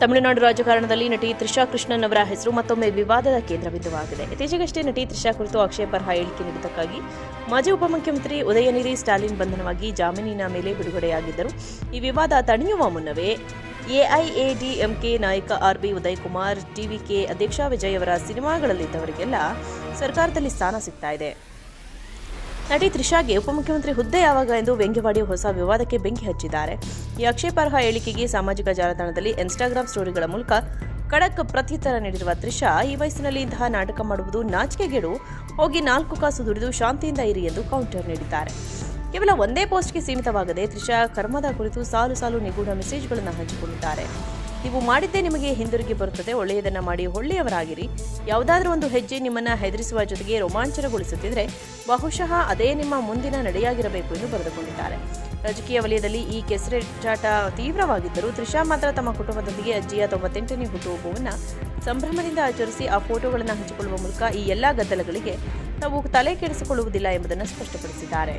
ತಮಿಳುನಾಡು ರಾಜಕಾರಣದಲ್ಲಿ ನಟಿ ತ್ರಿಷಾ ಕೃಷ್ಣನ್ ಅವರ ಹೆಸರು ಮತ್ತೊಮ್ಮೆ ವಿವಾದದ ಕೇಂದ್ರಬಿಂದುವಾಗಿದೆ. ಇತ್ತೀಚೆಗಷ್ಟೇ ನಟಿ ತ್ರಿಷಾ ಕುರಿತು ಆಕ್ಷೇಪಾರ್ಹ ಹೇಳಿಕೆ ನೀಡಿದ್ದಕ್ಕಾಗಿ ಮಾಜಿ ಉಪಮುಖ್ಯಮಂತ್ರಿ ಉದಯನಿಧಿ ಸ್ಟಾಲಿನ್ ಬಂಧನವಾಗಿ ಜಾಮೀನಿನ ಮೇಲೆ ಬಿಡುಗಡೆಯಾಗಿದ್ದರು. ಈ ವಿವಾದ ತಣಿಯುವ ಮುನ್ನವೇ ಎಐಎಡಿಎಂಕೆ ನಾಯಕ ಆರ್ಬಿ ಉದಯಕುಮಾರ್, ಟಿವಿಕೆ ಅಧ್ಯಕ್ಷ ವಿಜಯ್ ಅವರ ಸಿನಿಮಾಗಳಲ್ಲಿದ್ದವರಿಗೆಲ್ಲ ಸರ್ಕಾರದಲ್ಲಿ ಸ್ಥಾನ ಸಿಗ್ತಾ ಇದೆ. ನಟಿ ತ್ರಿಷಾಗೆ ಉಪಮುಖ್ಯಮಂತ್ರಿ ಹುದ್ದೆ ಯಾವಾಗ ಎಂದು ವ್ಯಂಗ್ಯವಾಡಿ ಹೊಸ ವಿವಾದಕ್ಕೆ ಬೆಂಕಿ ಹಚ್ಚಿದ್ದಾರೆ. ಈ ಆಕ್ಷೇಪಾರ್ಹ ಹೇಳಿಕೆಗೆ ಸಾಮಾಜಿಕ ಜಾಲತಾಣದಲ್ಲಿ ಇನ್ಸ್ಟಾಗ್ರಾಂ ಸ್ಟೋರಿಗಳ ಮೂಲಕ ಖಡಕ್ ಪ್ರತ್ಯುತ್ತರ ನೀಡಿರುವ ತ್ರಿಷಾ, ಈ ವಯಸ್ಸಿನಲ್ಲಿ ಇಂತಹ ನಾಟಕ ಮಾಡುವುದು ನಾಚಿಕೆಗೇಡು, ಹೋಗಿ 4 ಕಾಸು ದುಡಿದು ಶಾಂತಿಯಿಂದ ಇರಿ ಎಂದು ಕೌಂಟರ್ ನೀಡಿದ್ದಾರೆ. ಕೇವಲ ಒಂದೇ ಪೋಸ್ಟ್ಗೆ ಸೀಮಿತವಾಗದೆ ತ್ರಿಷಾ ಕರ್ಮದ ಕುರಿತು ಸಾಲು ಸಾಲು ನಿಗೂಢ ಮೆಸೇಜ್ಗಳನ್ನು ಹಂಚಿಕೊಂಡಿದ್ದಾರೆ. ನೀವು ಮಾಡಿದ್ದೇ ನಿಮಗೆ ಹಿಂದಿರುಗಿ ಬರುತ್ತದೆ, ಒಳ್ಳೆಯದನ್ನ ಮಾಡಿ ಒಳ್ಳೆಯವರಾಗಿರಿ. ಯಾವುದಾದ್ರೂ ಒಂದು ಹೆಜ್ಜೆ ನಿಮ್ಮನ್ನ ಹೆದರಿಸುವ ಜೊತೆಗೆ ರೋಮಾಂಚನಗೊಳಿಸುತ್ತಿದ್ರೆ ಬಹುಶಃ ಅದೇ ನಿಮ್ಮ ಮುಂದಿನ ನಡೆಯಾಗಿರಬೇಕು ಎಂದು ಬರೆದುಕೊಂಡಿದ್ದಾರೆ. ರಾಜಕೀಯ ವಲಯದಲ್ಲಿ ಈ ಕೆಸರೆಚಾಟ ತೀವ್ರವಾಗಿದ್ದರೂ ತ್ರಿಷಾ ಮಾತ್ರ ತಮ್ಮ ಕುಟುಂಬದೊಂದಿಗೆ ಅಜ್ಜಿಯ 98ನೇ ಹುಟ್ಟುಹಬ್ಬವನ್ನು ಸಂಭ್ರಮದಿಂದ ಆಚರಿಸಿ ಆ ಫೋಟೋಗಳನ್ನು ಹಂಚಿಕೊಳ್ಳುವ ಮೂಲಕ ಈ ಎಲ್ಲಾ ಗದ್ದಲಗಳಿಗೆ ತಾವು ತಲೆ ಕೆಡಿಸಿಕೊಳ್ಳುವುದಿಲ್ಲ ಎಂಬುದನ್ನು ಸ್ಪಷ್ಟಪಡಿಸಿದ್ದಾರೆ.